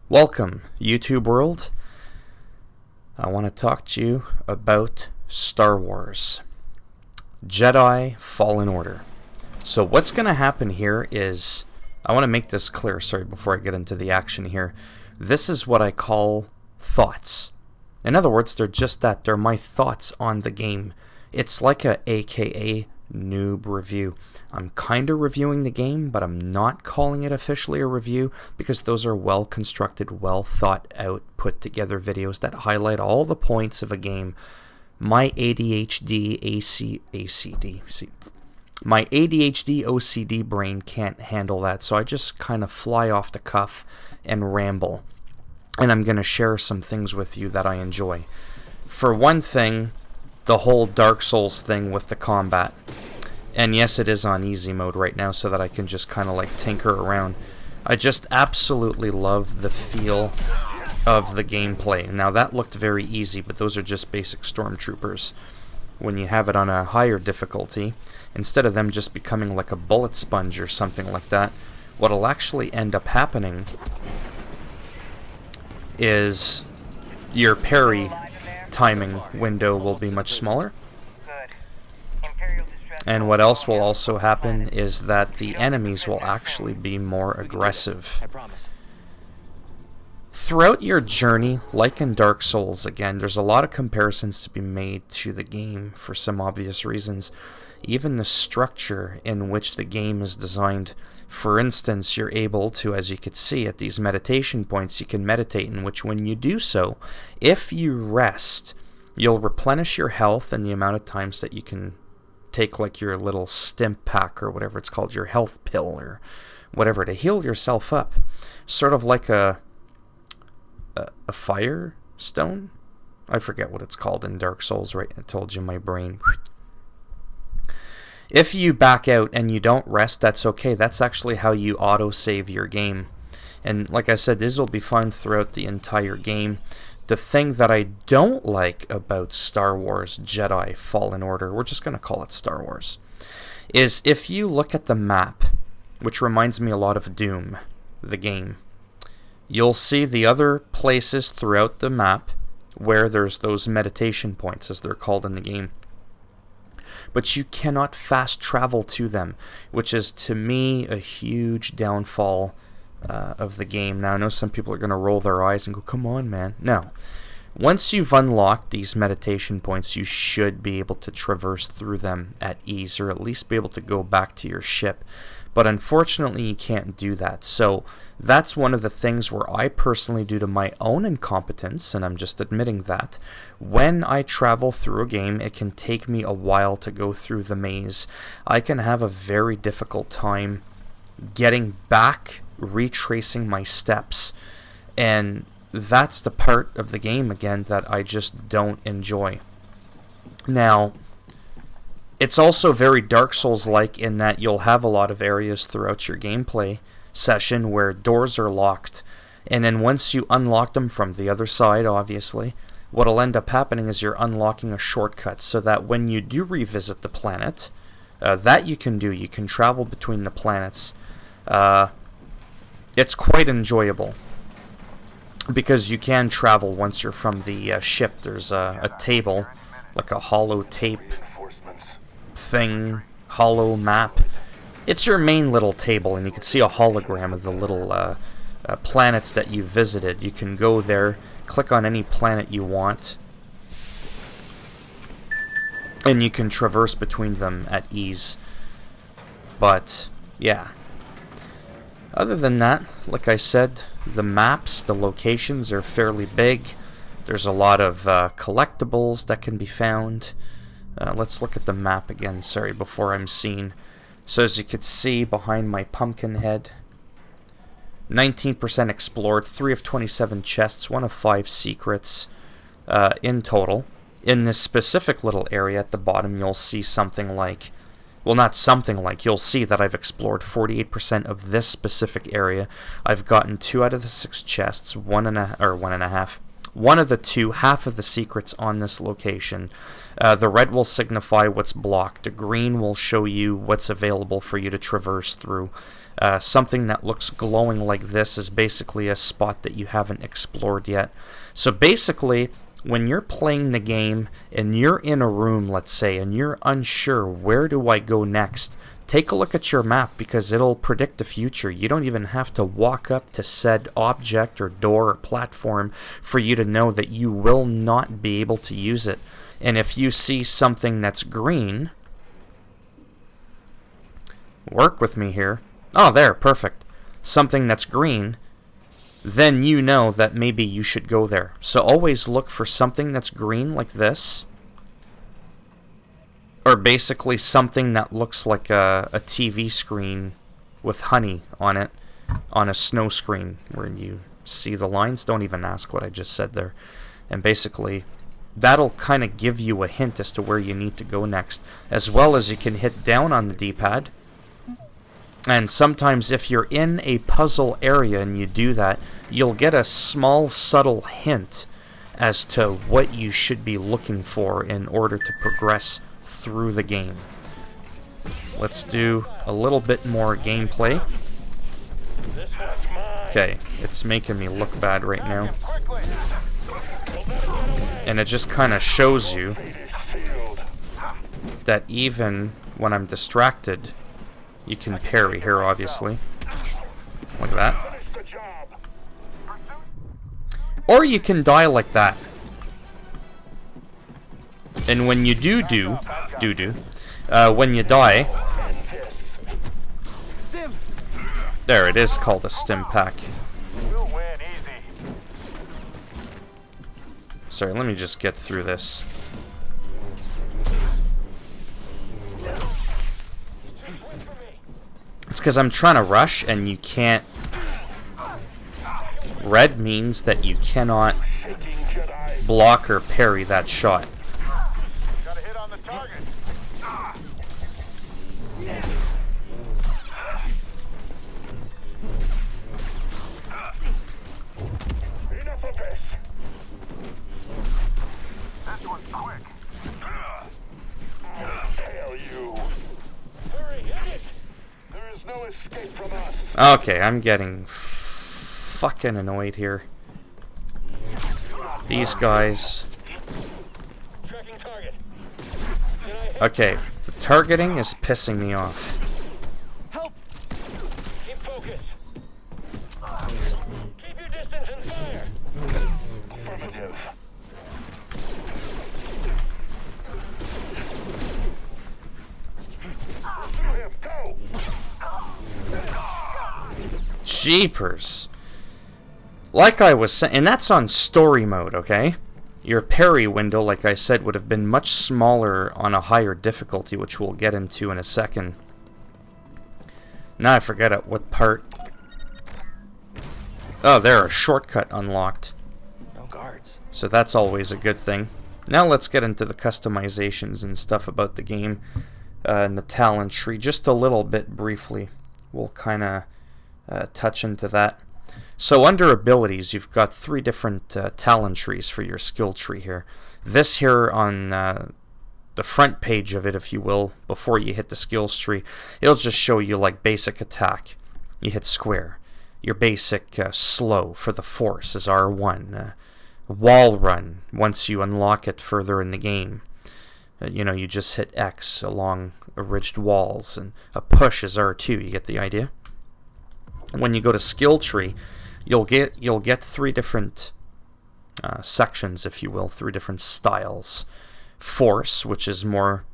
Welcome, YouTube world. I want to talk to you about Star Wars. Jedi Fallen Order. So what's going to happen here is, I want to make this clear, before I get into the action here. This is what I call thoughts. In other words, they're just that. They're my thoughts on the game. It's like a AKA Noob review. I'm kind of reviewing the game, but I'm not calling it officially a review because those are well constructed, well thought out, put together videos that highlight all the points of a game. My ADHD my ADHD OCD brain can't handle that, so I just kind of fly off the cuff and ramble. And I'm going to share some things with you that I enjoy. For one thing, the whole Dark Souls thing with the combat. And yes, it is on easy mode right now so that I can just kind of like tinker around. I just absolutely love the feel of the gameplay. Now that looked very easy, but those are just basic stormtroopers. When you have it on a higher difficulty, instead of them just becoming like a bullet sponge or something like that, what'll actually end up happening is your parry timing window will be much smaller. And what else will also happen is that the enemies will actually be more aggressive. Throughout your journey, like in Dark Souls, again, there's a lot of comparisons to be made to the game for some obvious reasons. Even the structure in which the game is designed. For instance, you're able to, as you could see at these meditation points, you can meditate, in which when you do so, if you rest, you'll replenish your health and the amount of times that you can take like your little stim pack or whatever it's called, your health pill or whatever, to heal yourself up. Sort of like a fire stone? I forget what it's called in Dark Souls, right? I told you my brain. If you back out and you don't rest, that's okay. That's actually how you auto-save your game. And like I said, this will be fun throughout the entire game. The thing that I don't like about Star Wars Jedi Fallen Order, we're just going to call it Star Wars, is if you look at the map, which reminds me a lot of Doom, the game, you'll see the other places throughout the map where there's those meditation points, as they're called in the game. But you cannot fast travel to them, which is, to me, a huge downfall of the game. Now, I know some people are going to roll their eyes and go, come on, man. No. Once you've unlocked these meditation points, you should be able to traverse through them at ease, or at least be able to go back to your ship. But unfortunately, you can't do that. So that's one of the things where I personally, due to my own incompetence, and I'm just admitting that, when I travel through a game, it can take me a while to go through the maze. I can have a very difficult time getting back, retracing my steps, and that's the part of the game, again, that I just don't enjoy. Now, it's also very Dark Souls-like in that you'll have a lot of areas throughout your gameplay session where doors are locked, and then once you unlock them from the other side, obviously, what'll end up happening is you're unlocking a shortcut so that when you do revisit the planet, that you can do. You can travel between the planets. It's quite enjoyable because you can travel once you're from the ship. There's a table, like a hollow tape thing, hollow map. It's your main little table, and you can see a hologram of the little planets that you visited. You can go there, click on any planet you want, and you can traverse between them at ease. But yeah, other than that, like I said, the maps, the locations are fairly big. There's a lot of collectibles that can be found. Let's look at the map again, before I'm seen. So as you can see behind my pumpkin head, 19% explored, 3 of 27 chests, 1 of 5 secrets in total. In this specific little area at the bottom, you'll see something like, well, not something like, you'll see that I've explored 48% of this specific area. I've gotten 2 out of the 6 chests, one and a half. One of the 2, half of the secrets on this location. The red will signify what's blocked. The green will show you what's available for you to traverse through. Something that looks glowing like this is basically a spot that you haven't explored yet. So basically, when you're playing the game and you're in a room, let's say, and you're unsure, where do I go next? Take a look at your map, because it'll predict the future. You don't even have to walk up to said object or door or platform for you to know that you will not be able to use it. And if you see something that's green, work with me here. Oh, there, perfect. Something that's green, then you know that maybe you should go there. So always look for something that's green like this, or basically something that looks like a TV screen with honey on it, on a snow screen where you see the lines. Don't even ask what I just said there. And basically, that'll kind of give you a hint as to where you need to go next, as well as you can hit down on the D-pad. And sometimes if you're in a puzzle area and you do that, you'll get a small subtle hint as to what you should be looking for in order to progress through the game. Let's do a little bit more gameplay. Okay, it's making me look bad right now. And it just kind of shows you that even when I'm distracted, you can parry here, obviously. Like that. Or you can die like that. And when you when you die, there it is, called a stim pack. Sorry, let me just get through this. It's because I'm trying to rush and you can't. Red means that you cannot block or parry that shot. Got a hit on the target. Enough of this. This one's quick. Tell you. Hurry, hit it. There is no escape from us. Okay, I'm getting fucking annoyed here. These guys. Tracking target. Okay, the targeting is pissing me off. Help! Keep focus. Keep your distance and fire. Affirmative. Pursue him. Go. Jeepers. Like I was saying, and that's on story mode, okay? Your parry window, like I said, would have been much smaller on a higher difficulty, which we'll get into in a second. Now I forget at what part. Oh, there, a shortcut unlocked. No guards. So that's always a good thing. Now let's get into the customizations and stuff about the game and the talent tree just a little bit briefly. We'll kind of touch into that. So under abilities, you've got 3 different talent trees for your skill tree here. This here on the front page of it, if you will, before you hit the skills tree, it'll just show you like basic attack. You hit square. Your basic slow for the force is R1. Wall run, once you unlock it further in the game. You just hit X along ridged walls, and a push is R2. You get the idea? When you go to skill tree, you'll get 3 different sections, if you will, 3 different styles. Force, which is more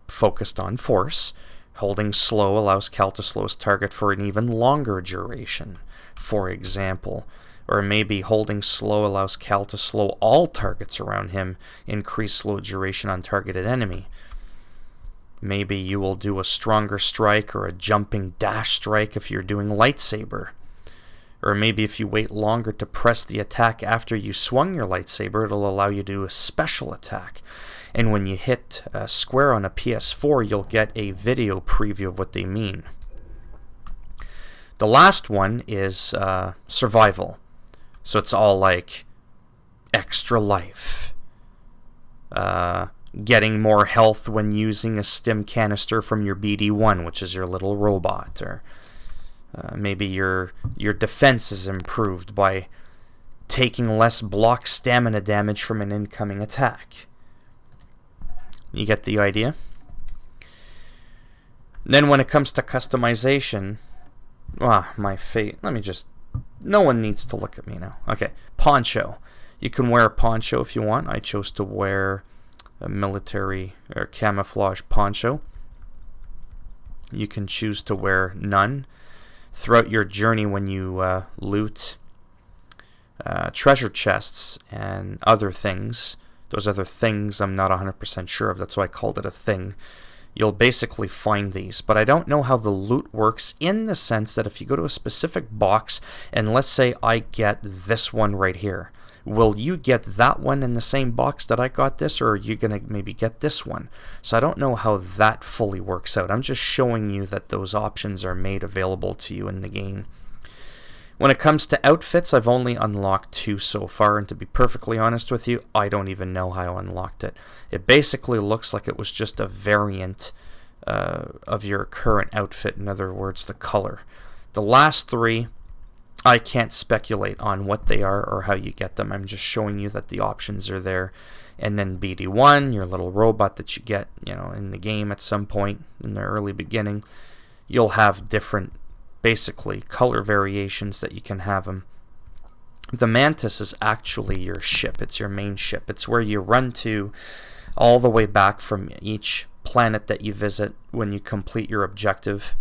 focused on force. Holding slow allows Cal to slow his target for an even longer duration, for example. Or maybe holding slow allows Cal to slow all targets around him, increase slow duration on targeted enemy. Maybe you will do a stronger strike or a jumping dash strike if you're doing lightsaber. Or maybe if you wait longer to press the attack after you swung your lightsaber, it'll allow you to do a special attack. And when you hit square on a PS4, you'll get a video preview of what they mean. The last one is survival. So it's all like extra life. Getting more health when using a stim canister from your BD-1, which is your little robot, or Maybe your defense is improved by taking less block stamina damage from an incoming attack. You get the idea? Then when it comes to customization, my fate. Let me just. No one needs to look at me now. Okay, poncho. You can wear a poncho if you want. I chose to wear a military or camouflage poncho. You can choose to wear none. Throughout your journey when you loot treasure chests and other things, those other things I'm not 100% sure of, that's why I called it a thing, you'll basically find these. But I don't know how the loot works in the sense that if you go to a specific box, and let's say I get this one right here, will you get that one in the same box that I got this, or are you going to maybe get this one? So I don't know how that fully works out. I'm just showing you that those options are made available to you in the game. When it comes to outfits, I've only unlocked 2 so far, and to be perfectly honest with you, I don't even know how I unlocked it. It basically looks like it was just a variant of your current outfit, in other words, the color. The last 3, I can't speculate on what they are or how you get them. I'm just showing you that the options are there. And then BD1, your little robot that you get, in the game at some point in the early beginning, you'll have different, basically, color variations that you can have them. The Mantis is actually your ship. It's your main ship. It's where you run to all the way back from each planet that you visit when you complete your objective.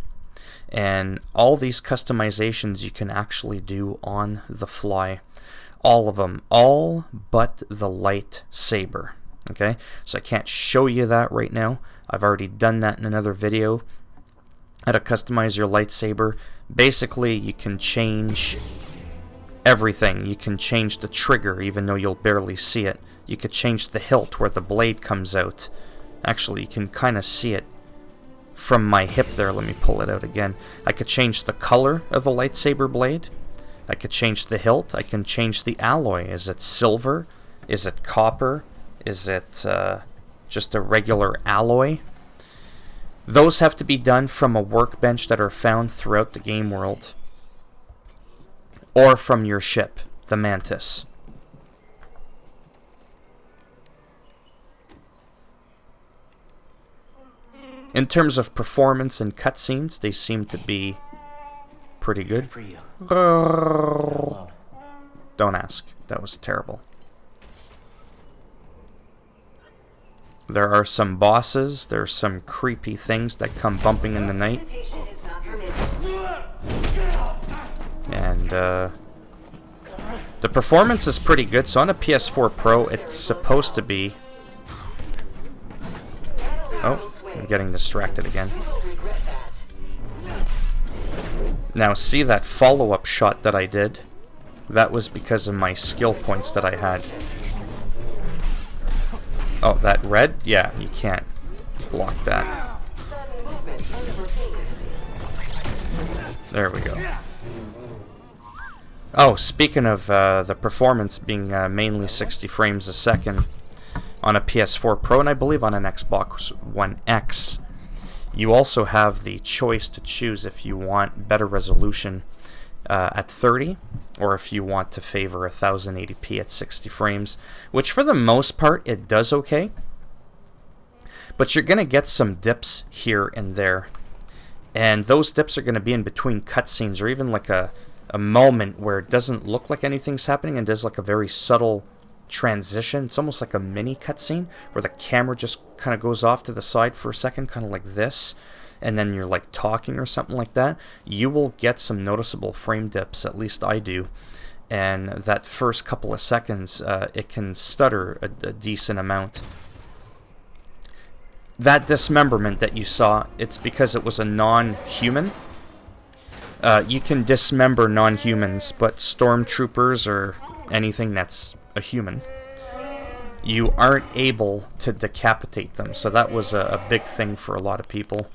And all these customizations you can actually do on the fly. All of them. All but the lightsaber. Okay? So I can't show you that right now. I've already done that in another video. How to customize your lightsaber. Basically, you can change everything. You can change the trigger, even though you'll barely see it. You could change the hilt where the blade comes out. Actually, you can kind of see it from my hip there. Let me pull it out again. I could change the color of the lightsaber blade. I could change the hilt. I can change the alloy. Is it silver? Is it copper? Is it just a regular alloy? Those have to be done from a workbench that are found throughout the game world, or from your ship, the Mantis. In terms of performance and cutscenes, they seem to be pretty good. Don't ask. That was terrible. There are some bosses, there's some creepy things that come bumping in the night. And the performance is pretty good. So on a PS4 Pro, it's supposed to be... Oh, I'm getting distracted again. Now see that follow-up shot that I did? That was because of my skill points that I had. Oh, that red? Yeah, you can't block that. There we go. Oh, speaking of the performance being mainly 60 frames a second on a PS4 Pro, and I believe on an Xbox One X, you also have the choice to choose if you want better resolution at 30, or if you want to favor 1080p at 60 frames, which for the most part it does okay, but you're going to get some dips here and there, and those dips are going to be in between cutscenes, or even like a moment where it doesn't look like anything's happening and does like a very subtle transition. It's almost like a mini cutscene where the camera just kind of goes off to the side for a second, kind of like this, and then you're like talking or something like that. You will get some noticeable frame dips, at least I do, and that first couple of seconds it can stutter a decent amount. That dismemberment that you saw, it's because it was a non-human. You can dismember non-humans, but stormtroopers or anything that's a human, you aren't able to decapitate them. So that was a big thing for a lot of people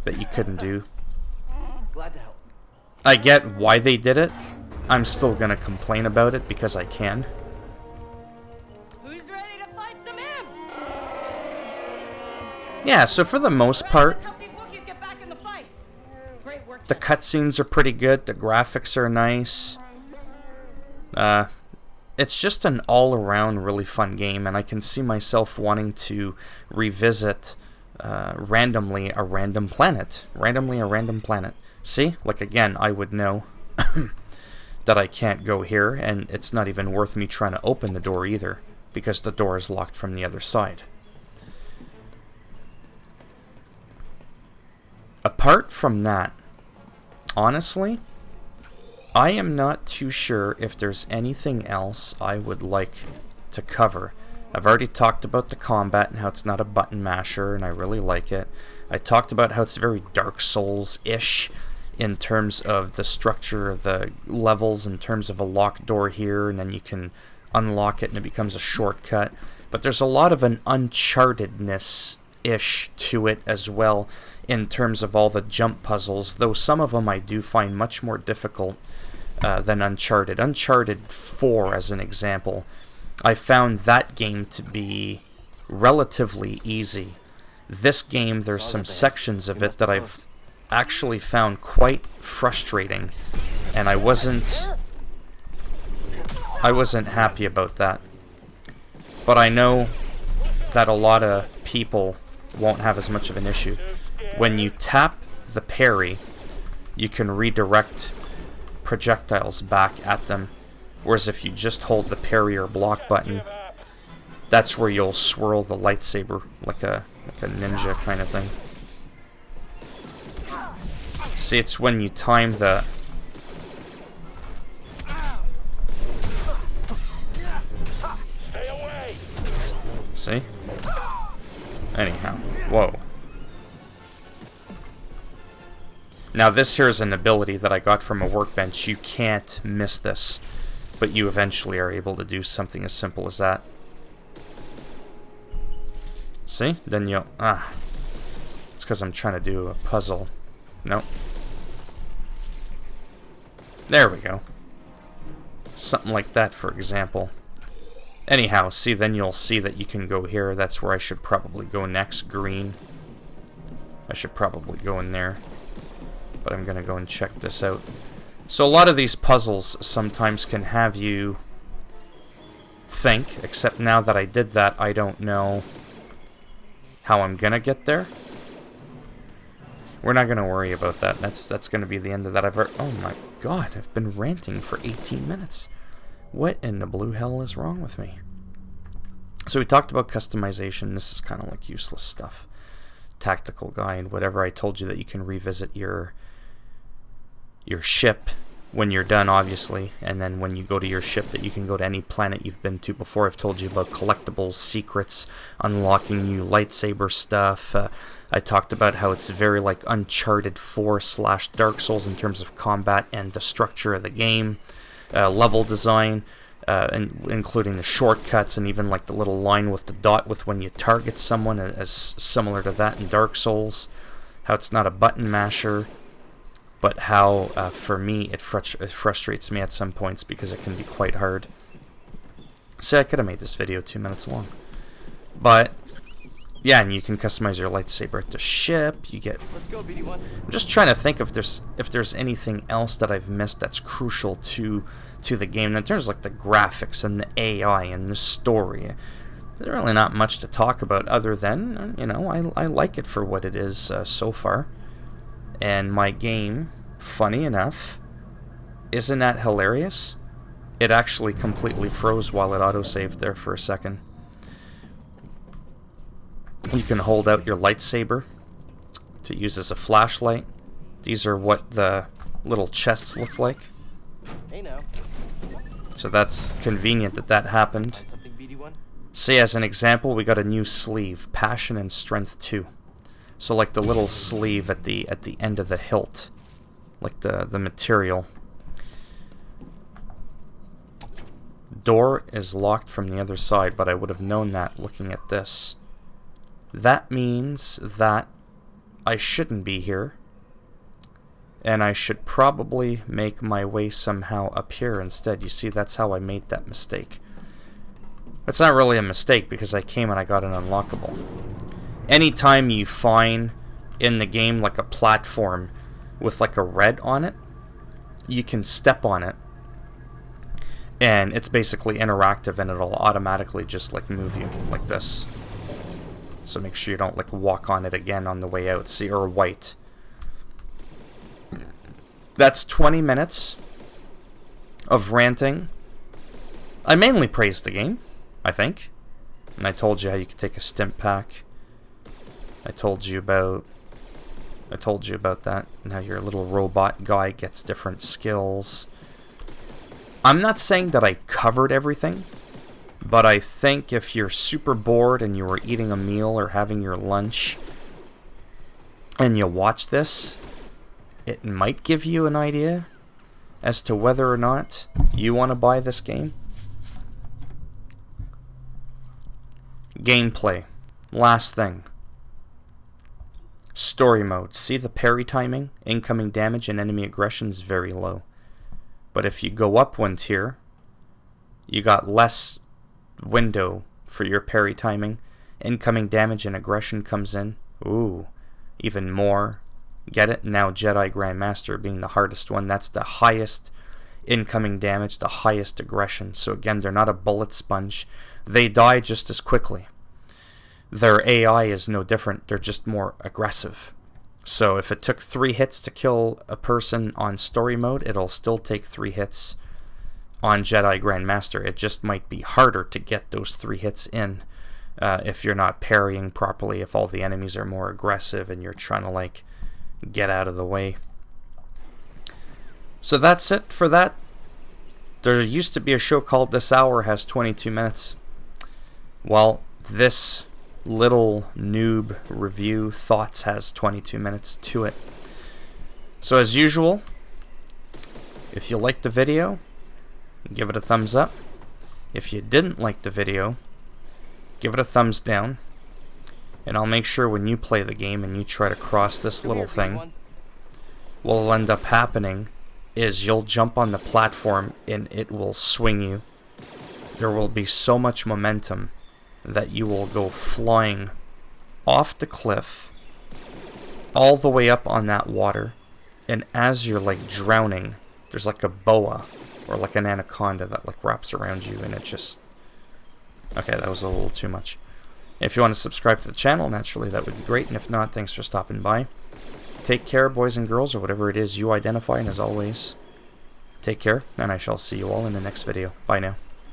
that you couldn't do. Glad to help. I get why they did it. I'm still gonna complain about it because I can. Who's ready to fight some imps? Yeah, so for the most part, Let's help these Wookiees get back in the fight. Great work, The cutscenes are pretty good. The graphics are nice. It's just an all-around really fun game, and I can see myself wanting to revisit randomly a random planet. See? Like, again, I would know that I can't go here, and it's not even worth me trying to open the door either, because the door is locked from the other side. Apart from that, honestly, I am not too sure if there's anything else I would like to cover. I've already talked about the combat and how it's not a button masher, and I really like it. I talked about how it's very Dark Souls-ish in terms of the structure of the levels, in terms of a locked door here, and then you can unlock it and it becomes a shortcut. But there's a lot of an Uncharted-ness-ish to it as well, in terms of all the jump puzzles, though some of them I do find much more difficult than Uncharted. Uncharted 4, as an example, I found that game to be relatively easy. This game, there's some sections of it that I've actually found quite frustrating, and I wasn't happy about that. But I know that a lot of people won't have as much of an issue. When you tap the parry, you can redirect projectiles back at them, whereas if you just hold the parry or block button, that's where you'll swirl the lightsaber like a ninja kind of thing. See, it's when you time the... See? Anyhow, whoa. Now this here is an ability that I got from a workbench. You can't miss this, but you eventually are able to do something as simple as that. See? Then you'll... It's because I'm trying to do a puzzle. Nope. There we go. Something like that, for example. Anyhow, see, then you'll see that you can go here. That's where I should probably go next. Green. I should probably go in there. But I'm going to go and check this out. So a lot of these puzzles sometimes can have you think, except now that I did that, I don't know how I'm going to get there. We're not going to worry about that. That's going to be the end of that. Oh my god, I've been ranting for 18 minutes. What in the blue hell is wrong with me? So we talked about customization. This is kind of like useless stuff. Tactical guide, whatever. I told you that you can revisit your ship when you're done, obviously, and then when you go to your ship that you can go to any planet you've been to before. I've told you about collectibles, secrets, unlocking new lightsaber stuff. I talked about how it's very like Uncharted 4 / Dark Souls in terms of combat and the structure of the game, level design, including the shortcuts and even like the little line with the dot with when you target someone, as similar to that in Dark Souls. How it's not a button masher, but how for me it frustrates me at some points because it can be quite hard. See, I could have made this video 2 minutes long, but yeah, and you can customize your lightsaber at the ship. You get... Let's go, BD1. I'm just trying to think if there's anything else that I've missed that's crucial to the game. In terms of like the graphics and the AI and the story, there's really not much to talk about other than, you know, I like it for what it is so far. And my game, funny enough, isn't that hilarious? It actually completely froze while it autosaved there for a second. You can hold out your lightsaber to use as a flashlight. These are what the little chests look like. Hey now. So that's convenient that happened. Find something, BD1? Say, as an example, we got a new sleeve, Passion and Strength 2. So like the little sleeve at the end of the hilt, like the material. Door is locked from the other side, but I would have known that looking at this. That means that I shouldn't be here, and I should probably make my way somehow up here instead. You see, that's how I made that mistake. It's not really a mistake because I came and I got an unlockable. Anytime you find in the game like a platform with like a red on it, you can step on it, and it's basically interactive, and it'll automatically just like move you like this. So make sure you don't like walk on it again on the way out. See, or white. That's 20 minutes of ranting. I mainly praised the game, I think. And I told you how you could take a stimp pack. I told you about that, and how your little robot guy gets different skills. I'm not saying that I covered everything, but I think if you're super bored and you were eating a meal or having your lunch and you watch this, it might give you an idea as to whether or not you want to buy this game. Gameplay. Last thing. Story mode. See the parry timing, incoming damage, and enemy aggression is very low. But if you go up one tier, you got less window for your parry timing. Incoming damage and aggression comes in. Ooh, even more. Get it? Now Jedi Grandmaster being the hardest one. That's the highest incoming damage, the highest aggression. So again, they're not a bullet sponge. They die just as quickly. Their AI is no different. They're just more aggressive. So if it took 3 hits to kill a person on story mode, it'll still take 3 hits on Jedi Grandmaster. It just might be harder to get those 3 hits in if you're not parrying properly, if all the enemies are more aggressive and you're trying to like get out of the way. So that's it for that. There used to be a show called This Hour has 22 minutes. Well, this little noob review thoughts has 22 minutes to it. So as usual, if you liked the video, give it a thumbs up. If you didn't like the video, give it a thumbs down. And I'll make sure when you play the game and you try to cross this little thing, what'll end up happening is you'll jump on the platform and it will swing you. There will be so much momentum that you will go flying off the cliff all the way up on that water, and as you're like drowning, there's like a boa or like an anaconda that like wraps around you, and it just... Okay, that was a little too much. If you want to subscribe to the channel, naturally that would be great, and if not, thanks for stopping by. Take care, boys and girls, or whatever it is you identify, and as always, take care, and I shall see you all in the next video. Bye now.